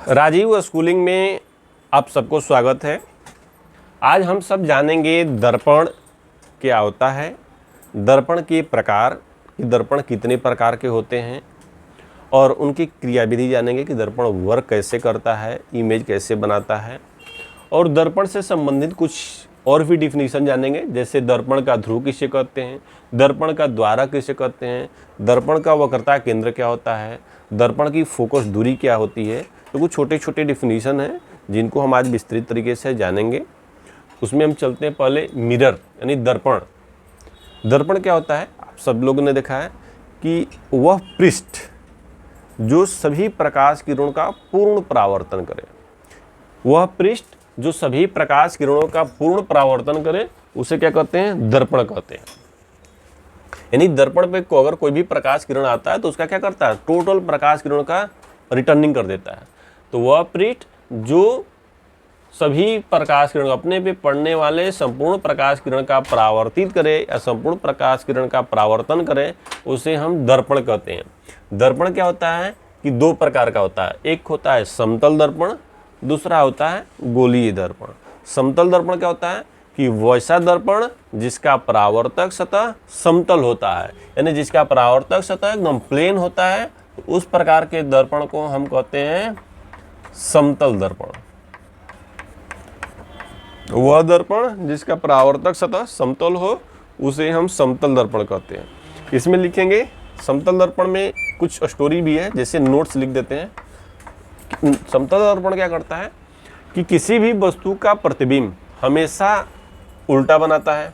Rajiv schooling में आप सबको स्वागत है। आज हम सब जानेंगे दर्पण क्या होता है, दर्पण के प्रकार, कि दर्पण कितने प्रकार के होते हैं और उनकी क्रियाविधि जानेंगे कि दर्पण वर्क कैसे करता है, इमेज कैसे बनाता है, और दर्पण से संबंधित कुछ और भी डिफिनीशन जानेंगे, जैसे दर्पण का ध्रुव किसे कहते हैं, दर्पण का द्वारक किसे कहते हैं, दर्पण का वक्रता केंद्र क्या होता है, दर्पण की फोकस दूरी क्या होती है। तो कुछ छोटे छोटे डिफिनीशन हैं जिनको हम आज विस्तृत तरीके से जानेंगे। उसमें हम चलते हैं पहले मिरर यानी दर्पण। दर्पण क्या होता है, आप सब लोगों ने देखा है कि वह पृष्ठ जो सभी प्रकाश किरणों का पूर्ण परावर्तन करे, वह पृष्ठ जो सभी प्रकाश किरणों का पूर्ण परावर्तन करे उसे क्या कहते हैं, दर्पण कहते हैं। यानी दर्पण पे को अगर कोई भी प्रकाश किरण आता है तो उसका क्या करता है, टोटल प्रकाश किरणों का रिटर्निंग कर देता है। तो वह पृष्ठ जो सभी प्रकाश किरण अपने पे पड़ने वाले संपूर्ण प्रकाश किरण का परावर्तित करे या संपूर्ण प्रकाश किरण का परावर्तन करे उसे हम दर्पण कहते हैं। दर्पण क्या होता है कि दो प्रकार का होता है, एक होता है समतल दर्पण, दूसरा होता है गोलीय दर्पण। समतल दर्पण क्या होता है कि वैसा दर्पण जिसका परावर्तक सतह समतल होता है, यानी जिसका परावर्तक सतह एकदम प्लेन होता है, उस प्रकार के दर्पण को हम कहते हैं समतल दर्पण। वह दर्पण जिसका परावर्तक सतह समतल हो उसे हम समतल दर्पण कहते हैं। इसमें लिखेंगे समतल दर्पण में कुछ स्टोरी भी है, जैसे नोट्स लिख देते हैं। समतल दर्पण क्या करता है कि किसी भी वस्तु का प्रतिबिंब हमेशा उल्टा बनाता है।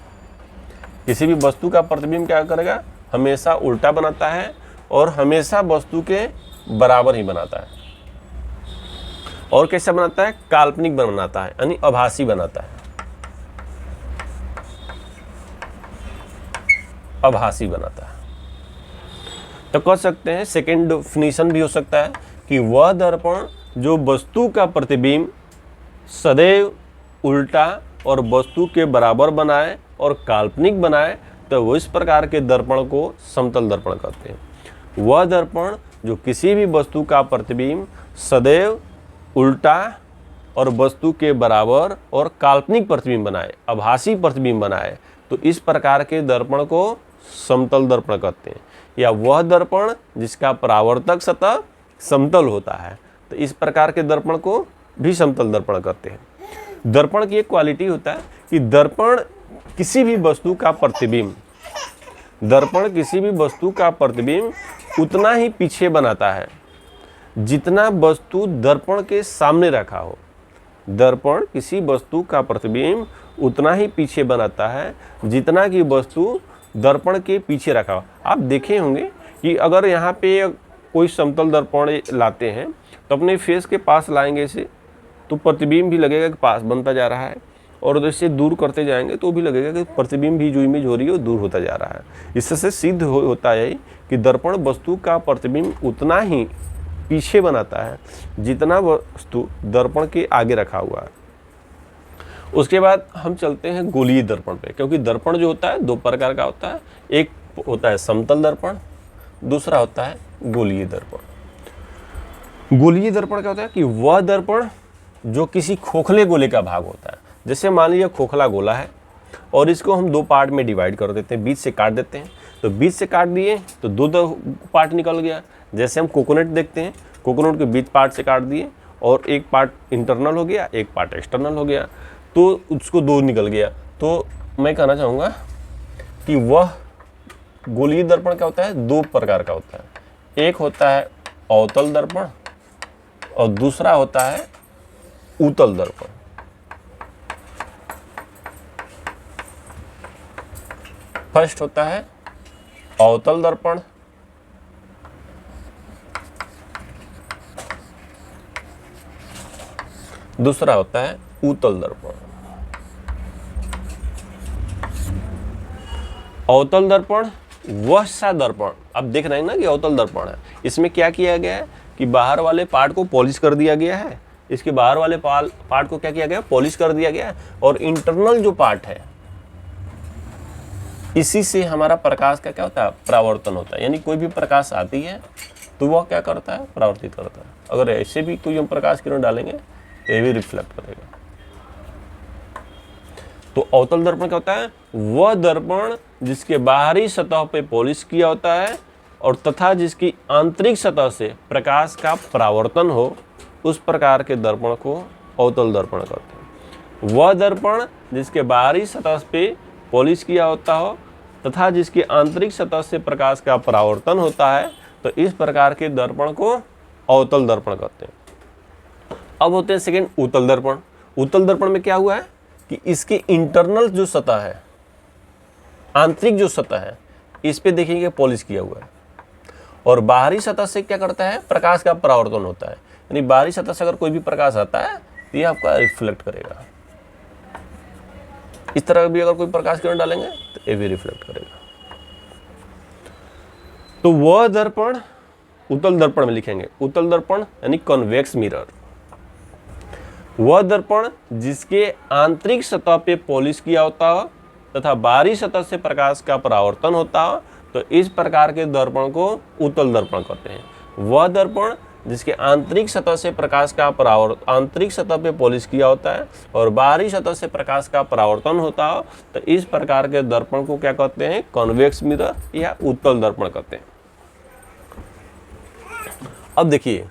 किसी भी वस्तु का प्रतिबिंब क्या करेगा, हमेशा उल्टा बनाता है और हमेशा वस्तु के बराबर ही बनाता है। और कैसा बनाता है, काल्पनिक बनाता है, यानी आभासी बनाता है, आभासी बनाता है। तो कह सकते हैं सेकेंड डेफिनेशन भी हो सकता है कि वह दर्पण जो वस्तु का प्रतिबिंब सदैव उल्टा और वस्तु के बराबर बनाए और काल्पनिक बनाए, तो वो इस प्रकार के दर्पण को समतल दर्पण कहते हैं। वह दर्पण जो किसी भी वस्तु का प्रतिबिंब सदैव उल्टा और वस्तु के बराबर और काल्पनिक प्रतिबिंब बनाए, आभासी प्रतिबिंब बनाए, तो इस प्रकार के दर्पण को समतल दर्पण कहते हैं। या वह दर्पण जिसका परावर्तक सतह समतल होता है, तो इस प्रकार के दर्पण को भी समतल दर्पण कहते हैं। दर्पण की एक क्वालिटी होता है कि दर्पण किसी भी वस्तु का प्रतिबिंब, दर्पण किसी भी वस्तु का प्रतिबिंब उतना ही पीछे बनाता है जितना वस्तु दर्पण के सामने रखा हो। दर्पण किसी वस्तु का प्रतिबिंब उतना ही पीछे बनाता है जितना कि वस्तु दर्पण के पीछे रखा हो। आप देखे होंगे कि अगर यहाँ पे कोई समतल दर्पण लाते हैं तो अपने फेस के पास लाएंगे इसे, तो प्रतिबिंब भी लगेगा कि पास बनता जा रहा है, और जैसे दूर करते जाएंगे तो भी लगेगा कि प्रतिबिंब भी जो इमेज हो रही है वो दूर होता जा रहा है। इससे सिद्ध होता है कि दर्पण वस्तु का प्रतिबिंब उतना ही पीछे बनाता है जितना वस्तु दर्पण के आगे रखा हुआ है। उसके बाद हम चलते हैं गोलीय दर्पण पे, क्योंकि दर्पण जो होता है दो प्रकार का होता है, एक होता है समतल दर्पण, दूसरा होता है गोलीय दर्पण। गोलीय दर्पण क्या होता है कि वह दर्पण जो किसी खोखले गोले का भाग होता है। जैसे मान लीजिए खोखला गोला है और इसको हम दो पार्ट में डिवाइड कर देते हैं, बीच से काट देते हैं, तो बीच से काट दिए तो दो पार्ट निकल गया। जैसे हम कोकोनट देखते हैं, कोकोनट के बीच पार्ट से काट दिए और एक पार्ट इंटरनल हो गया, एक पार्ट एक्सटर्नल हो गया, तो उसको दो निकल गया। तो मैं कहना चाहूँगा कि वह गोलीय दर्पण क्या होता है, दो प्रकार का होता है। एक होता है अवतल दर्पण और दूसरा होता है उत्तल दर्पण। फर्स्ट होता है अवतल दर्पण, दूसरा होता है उत्तल दर्पण। अवतल दर्पण वह सा दर्पण, अब देख रहे हैं ना कि अवतल दर्पण है, इसमें क्या किया गया है कि बाहर वाले पार्ट को पॉलिश कर दिया गया है, इसके बाहर वाले पार्ट को क्या किया गया, पॉलिश कर दिया गया है, और इंटरनल जो पार्ट है इसी से हमारा प्रकाश का क्या होता है, परावर्तन होता है। यानी कोई भी प्रकाश आती है तो वह क्या करता है, परावर्तित करता है। अगर ऐसे भी कोई हम प्रकाश किरण डालेंगे तो ये भी रिफ्लेक्ट करेगा। तो अवतल दर्पण क्या होता है? वह दर्पण जिसके बाहरी सतह पे पॉलिश किया होता है और तथा जिसकी आंतरिक सतह से प्रकाश का परावर्तन हो, उस प्रकार के दर्पण को अवतल दर्पण कहते हैं। वह दर्पण जिसके बाहरी सतह पे पॉलिश किया होता हो तथा जिसकी आंतरिक सतह से प्रकाश का परावर्तन होता है, तो इस प्रकार के दर्पण को अवतल दर्पण कहते हैं। अब होते हैं सेकंड उत्तल दर्पण। उत्तल दर्पण में क्या हुआ है कि इसकी इंटरनल जो सतह है, आंतरिक जो सतह है, इस पे देखेंगे पॉलिश किया हुआ है और बाहरी सतह से क्या करता है? प्रकाश का परावर्तन होता है। यानी बाहरी सतह से अगर कोई भी प्रकाश आता है तो ये आपका रिफ्लेक्ट करेगा। इस तरह भी अगर कोई प्रकाश किरण डालेंगे तो ये भी रिफ्लेक्ट करेगा। तो वह दर्पण उत्तल दर्पण में लिखेंगे, उत्तल दर्पण यानी कॉन्वेक्स मिरर। वह दर्पण जिसके आंतरिक सतह पे पॉलिश किया होता हो तथा बाहरी सतह से प्रकाश का परावर्तन होता हो, तो इस प्रकार के दर्पण को उत्तल दर्पण कहते हैं। वह दर्पण जिसके आंतरिक सतह से प्रकाश का परावर्तन, आंतरिक सतह पे पॉलिश किया होता है और बाहरी सतह से प्रकाश का परावर्तन होता हो, तो इस प्रकार के दर्पण को क्या कहते हैं? कॉन्वेक्स मिरर या उत्तल दर्पण कहते हैं। अब देखिए,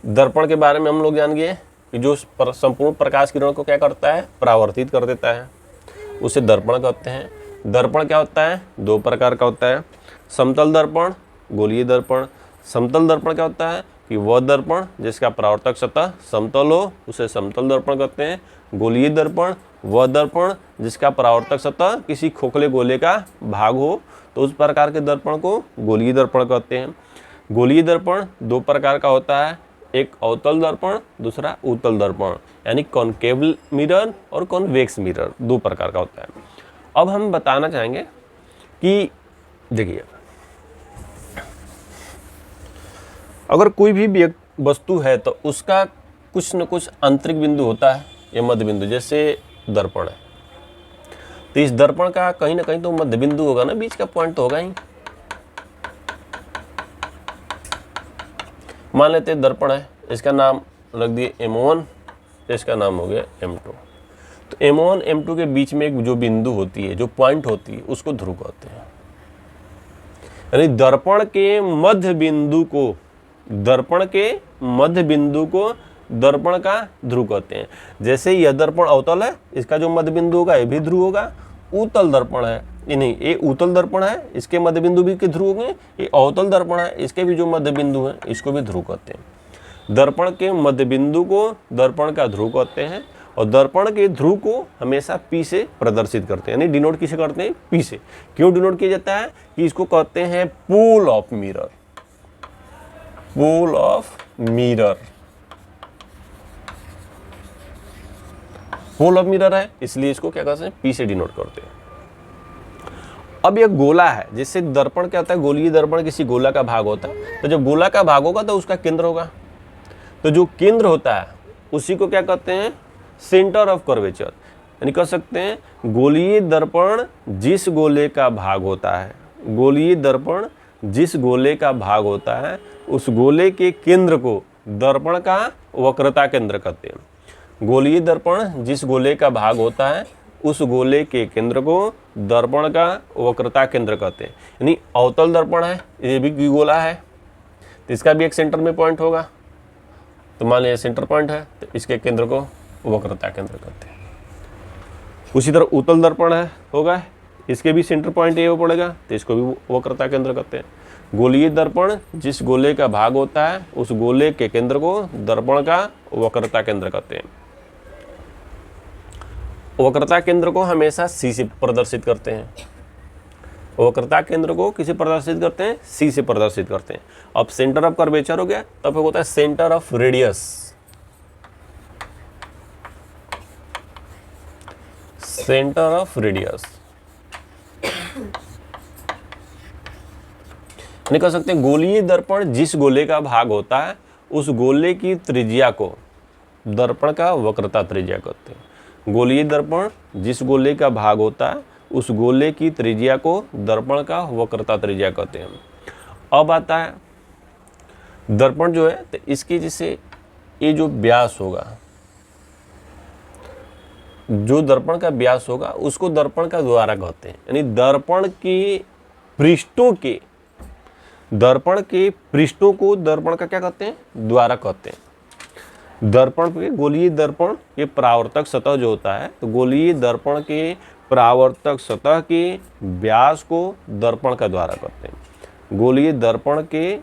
दर्पण के बारे में हम लोग जान गए कि जो संपूर्ण प्रकाश किरण को क्या करता है? परावर्तित कर देता है, उसे दर्पण कहते हैं। दर्पण क्या होता है? दो प्रकार का होता है, समतल दर्पण, गोलीय दर्पण। समतल दर्पण क्या होता है कि वह दर्पण जिसका परावर्तक सतह समतल हो, उसे समतल दर्पण कहते हैं। गोलीय दर्पण वह दर्पण जिसका परावर्तक सतह किसी खोखले गोले का भाग हो, तो उस प्रकार के दर्पण को गोलीय दर्पण कहते हैं। गोलीय दर्पण दो प्रकार का होता है, एक अवतल दर्पण, दूसरा उत्तल दर्पण, यानी कॉनकेव मिरर और कॉन्वेक्स मिरर, दो प्रकार का होता है। अब हम बताना चाहेंगे कि देखिए, अगर कोई भी वस्तु है तो उसका कुछ न कुछ आंतरिक बिंदु होता है या मध्य बिंदु। जैसे दर्पण है, तो इस दर्पण का कहीं ना कहीं तो मध्य बिंदु होगा ना, बीच का पॉइंट तो होगा ही। मान लेते हैं दर्पण है, इसका नाम रख दिए M1, इसका नाम हो गया M2। तो M1 M2 के बीच में एक जो बिंदु होती है, जो पॉइंट होती है, उसको ध्रुव कहते हैं। यानी दर्पण के मध्य बिंदु को, दर्पण के मध्य बिंदु को दर्पण का ध्रुव कहते हैं। जैसे यह दर्पण अवतल है, इसका जो मध्य बिंदु होगा ये भी ध्रुव होगा। उत्तल दर्पण है, नहीं, ये उत्तल दर्पण है, इसके मध्य बिंदु भी के ध्रुव होंगे। ये अवतल दर्पण है, इसके भी जो मध्य बिंदु है, इसको भी ध्रुव कहते हैं। दर्पण के मध्य बिंदु को दर्पण का ध्रुव कहते हैं और दर्पण के ध्रुव को हमेशा P से प्रदर्शित करते हैं, यानी डिनोट किसे करते हैं? P से। क्यों डिनोट किया जाता है? कि इसको कहते हैं pole of mirror, pole of mirror. Pole of mirror है, इसलिए इसको क्या कहते हैं? P से डिनोट करते हैं। अब यह गोला है, जिससे दर्पण क्या होता है? गोलीय दर्पण किसी गोला का भाग होता है, तो जब गोला का भाग होगा तो उसका केंद्र होगा, तो जो केंद्र होता है उसी को क्या कहते हैं? Centre of curvature. यानी कह सकते हैं गोलीय दर्पण जिस गोले का भाग होता है, गोलीय दर्पण जिस गोले का भाग होता है, उस गोले के केंद्र को दर्पण का वक्रता केंद्र कहते हैं। गोलीय दर्पण जिस गोले का भाग होता है, उस गोले के केंद्र को दर्पण का वक्रता केंद्र कहते हैं। यानी अवतल दर्पण है, ये भी गोला है, तो इसका भी एक सेंटर में पॉइंट होगा। तो मान लीजिए सेंटर पॉइंट है, तो इसके केंद्र को वक्रता केंद्र कहते हैं। उसी तरह उत्तल दर्पण है, होगा, इसके भी सेंटर पॉइंट ये पड़ेगा, तो इसको भी वक्रता केंद्र कहते हैं। गोलीय दर्पण जिस गोले का भाग होता है, उस गोले के केंद्र को दर्पण का वक्रता केंद्र कहते हैं। वक्रता केंद्र को हमेशा C से प्रदर्शित करते हैं। वक्रता केंद्र को किसे प्रदर्शित करते हैं? C से प्रदर्शित करते हैं। अब सेंटर ऑफ कर्वेचर हो गया, तब होता है centre of radius. Centre of radius नहीं कह सकते। गोलीय दर्पण जिस गोले का भाग होता है, उस गोले की त्रिज्या को दर्पण का वक्रता त्रिज्या कहते हैं। गोलीय दर्पण जिस गोले का भाग होता है, उस गोले की त्रिज्या को दर्पण का वक्रता त्रिज्या कहते हैं। अब आता है दर्पण जो है तो इसके जैसे ये जो व्यास होगा, जो दर्पण का व्यास होगा उसको दर्पण का द्वारा कहते हैं। यानी दर्पण के पृष्ठों को दर्पण का क्या कहते हैं, द्वारा कहते हैं। दर्पण के गोलीय दर्पण के परावर्तक सतह जो होता है, तो गोलीय दर्पण के परावर्तक सतह के व्यास को दर्पण का द्वारा कहते हैं। गोलीय दर्पण के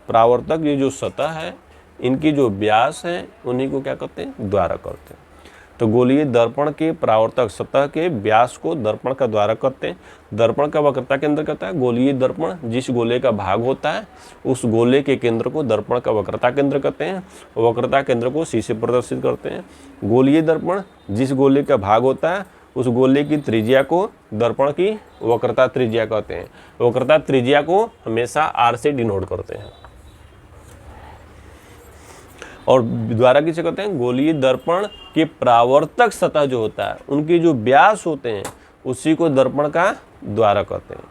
परावर्तक ये जो सतह है, इनकी जो व्यास है उन्हीं को क्या कहते हैं, द्वारा कहते हैं। तो गोलीय दर्पण के परावर्तक सतह के व्यास को दर्पण का द्वारा कहते हैं। दर्पण का वक्रता केंद्र कहता है, गोलीय दर्पण जिस गोले का भाग होता है उस गोले के केंद्र को दर्पण का वक्रता केंद्र कहते हैं। वक्रता केंद्र को C से प्रदर्शित करते हैं। गोलीय दर्पण जिस गोले का भाग होता है उस गोले की त्रिज्या को दर्पण की वक्रता त्रिज्या कहते हैं। वक्रता त्रिज्या को हमेशा R से डिनोट करते हैं। और द्वारा किसे कहते हैं, गोलीय दर्पण के परावर्तक सतह जो होता है उनके जो व्यास होते हैं उसी को दर्पण का द्वारा कहते हैं।